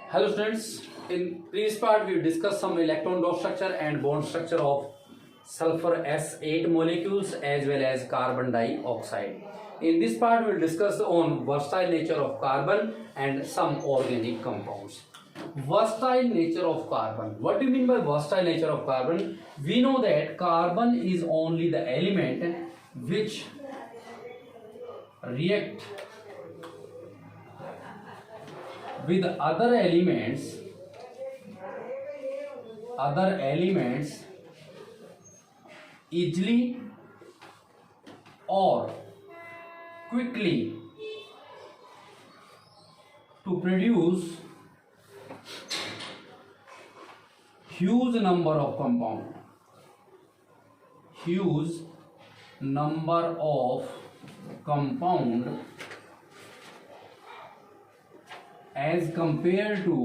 Hello students, in previous part we discussed some electron dot structure and bond structure of sulfur S8 molecules as well as carbon dioxide. In this part we will discuss on versatile nature of carbon and some organic compounds. Versatile nature of carbon. What do you mean by versatile nature of carbon? We know that carbon is only the element which react with other elements easily or quickly to produce huge number of compound as compared to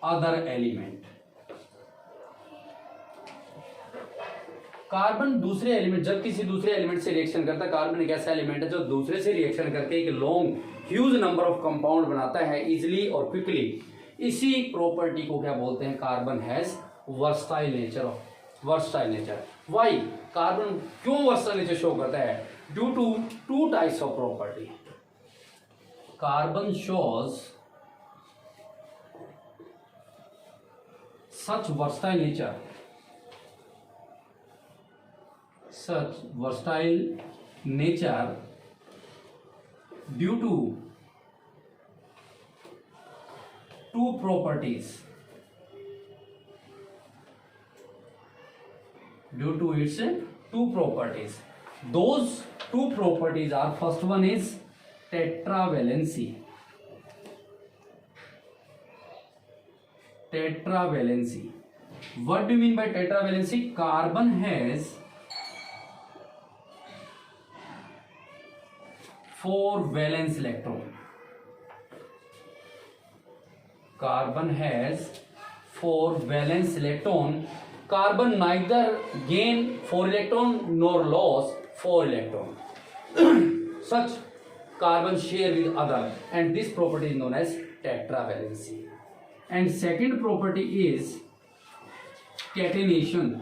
other element. Carbon दूसरे element जब किसी दूसरे element से reaction करता है, carbon एक ऐसा element है जो दूसरे से रिएक्शन करके एक long huge number of compound बनाता है इजिली और क्विकली. इसी प्रॉपर्टी को क्या बोलते हैं? Carbon has versatile nature. Versatile nature. Why carbon क्यों वर्सटाइल नेचर शो करता है? Due to two types of property. Carbon shows such versatile nature due to two properties. Due to its two properties. Those two properties are, first one is tetravalency. Tetravalency. What do you mean by tetravalency? Carbon has 4 valence electron. Carbon has 4 valence electron. Carbon neither gain 4 electron nor loss 4 electron. Such carbon share with other, and this property is known as tetravalency. And second property is catenation.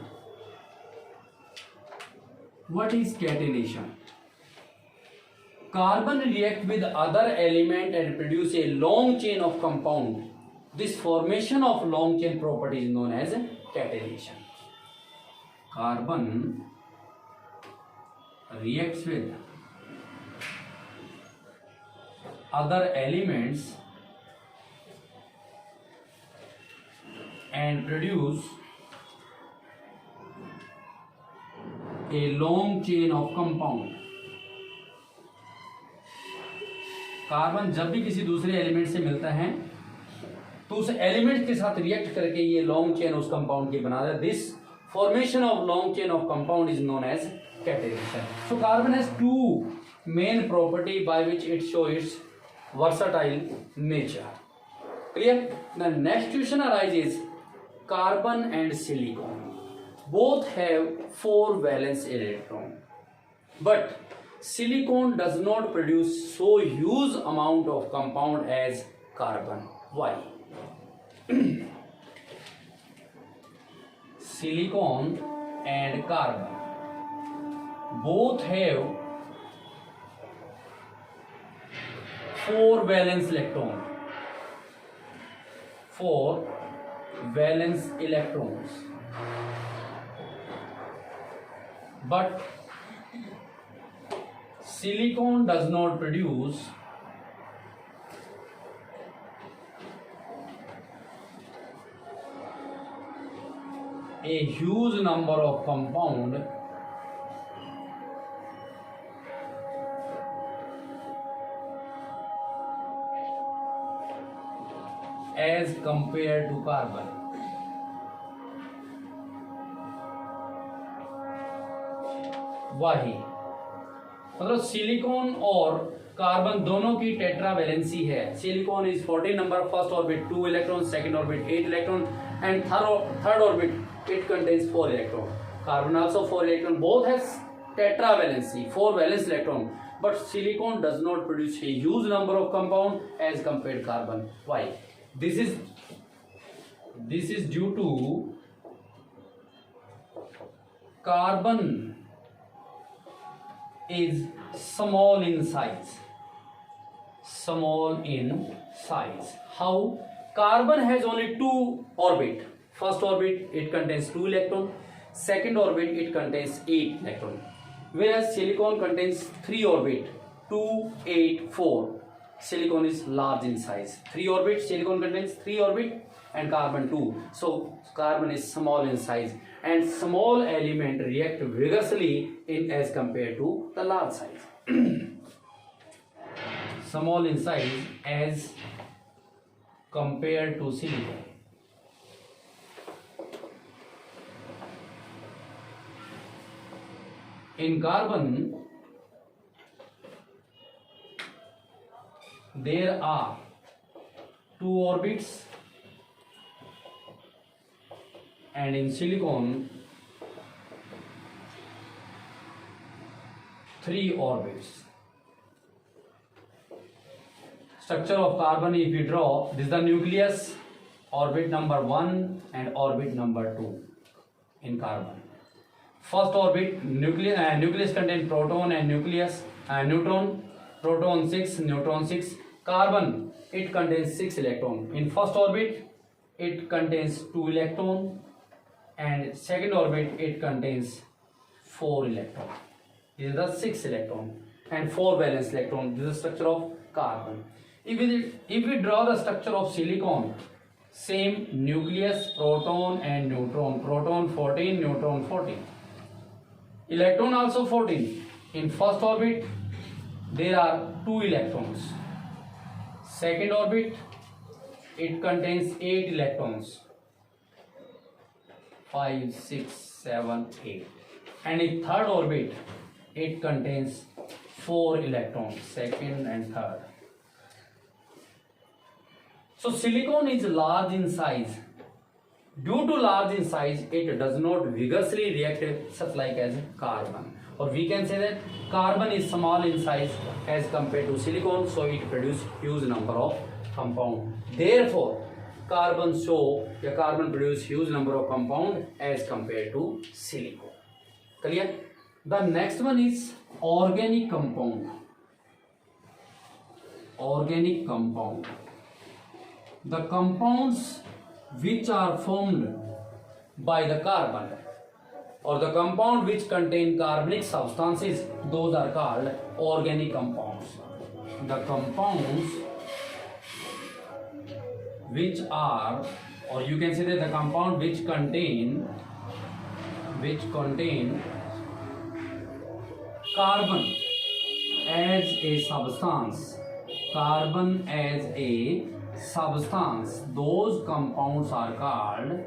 What is catenation? Carbon react with other element and produce a long chain of compound. This formation of long chain property is known as catenation. Carbon reacts with other elements and produce a long chain of compound. Carbon जब भी किसी दूसरे element से मिलता है तो उस element के साथ रिएक्ट करके ये लॉन्ग चेन उस कंपाउंड की बना देता है. This formation of long chain of compound is known as catenation. So carbon has two main property by which it show its versatile nature. Clear? The next question arises. Carbon and silicon both have 4 valence electron, but silicon does not produce so huge amount of compound as carbon. Why? Silicon and carbon both have 4 valence electron. 4 valence electrons, but silicon does not produce a huge number of compound as compared to carbon. वही मतलब silicon और carbon दोनों की tetravalency है. Silicon is 14 number, first orbit 2 electron, second orbit 8 electron and third orbit it contains 4 electron. Carbon also 4 electron. Both has tetravalency, 4 valence electron. But silicon does not produce a huge number of compound as compared to carbon. Why? This is due to carbon is small in size. Small in size. How? Carbon has only 2 orbit. First orbit it contains 2 electron. Second orbit it contains 8 electron. Whereas silicon contains 3 orbit, 2, 8, 4. Silicon is large in size. 3 orbit, silicon contains 3 orbit and carbon 2. So carbon is small in size, and small element react vigorously in as compared to the large size. Small in size as compared to silicon. In carbon, there are 2 orbits, and in silicon 3 orbits. Structure of carbon, if we draw, this is the nucleus, orbit number 1 and orbit number 2 in carbon. First orbit, nucleus contains proton and neutron. Proton 6, neutron 6. Carbon, it contains 6 electron. In first orbit, it contains 2 electron, and second orbit it contains 4 electron. This is the 6 electron and 4 valence electron. This is the structure of carbon. If we draw the structure of silicon, same nucleus, proton and neutron. Proton 14, neutron 14. Electron also 14. In first orbit there are 2 electrons. Second orbit it contains 8 electrons. 5, 6, 7, 8. And in third orbit it contains 4 electrons, second and third. So silicon is large in size. Due to large in size, it does not vigorously react such like as carbon. Or we can say that carbon is small in size as compared to silicon, so it produces huge number of compound. Therefore, carbon produce huge number of compound as compared to silicon. Clear? The next one is organic compound. Organic compound. The compounds which are formed by the carbon, or the compound which contain carbonic substances, those are called organic compounds. The compounds which are, or you can say that the compound which contain carbon as a substance, those compounds are called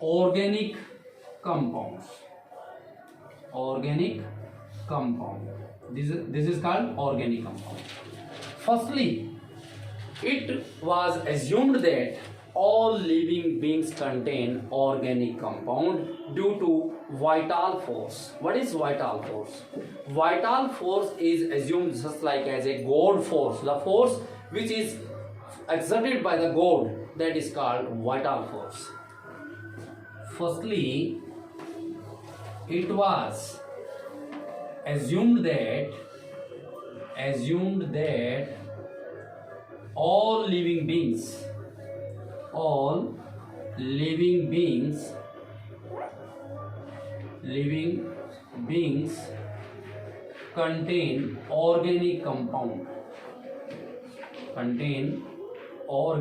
organic compounds. Organic compound. This is called organic compound. Firstly, it was assumed that all living beings contain organic compound due to vital force. What is vital force? Vital force is assumed just like as a God force. The force which is exerted by the God, that is called vital force. Firstly, it was assumed that all living beings contain organic compound. Or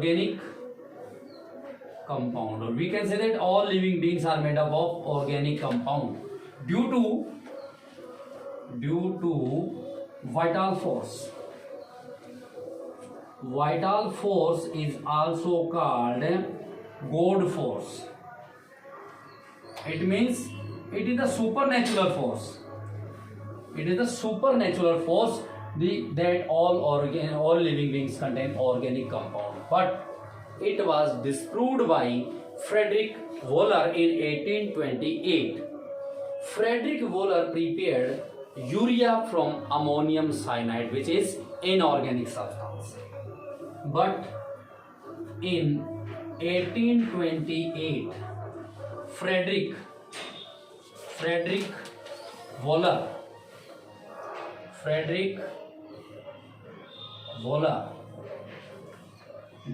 we can say that all living beings are made up of organic compound due to vital force. Vital force is also called God force. It means it is a supernatural force. It is a supernatural force that all living beings contain organic compound, but it was disproved by Frederick Wöhler in 1828. Frederick Wöhler prepared urea from ammonium cyanide, which is inorganic substance. But in 1828, Frederick Wöhler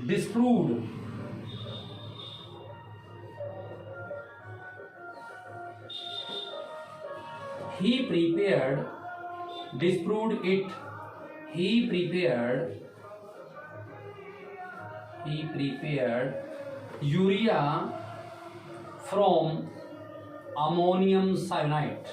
disproved he prepared urea from ammonium cyanide.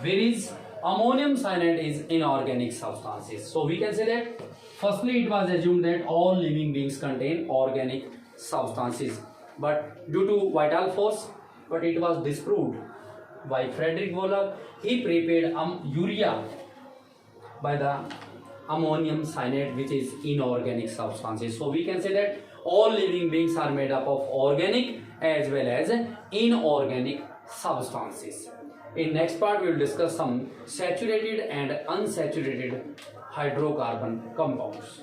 Whereas ammonium cyanide is inorganic substances. So we can say that firstly it was assumed that all living beings contain organic substances, but due to vital force, but it was disproved by Frederick Wöhler. He prepared urea by the ammonium cyanide, which is inorganic substances. So we can say that all living beings are made up of organic as well as inorganic substances. In next part we will discuss some saturated and unsaturated hydrocarbon compounds.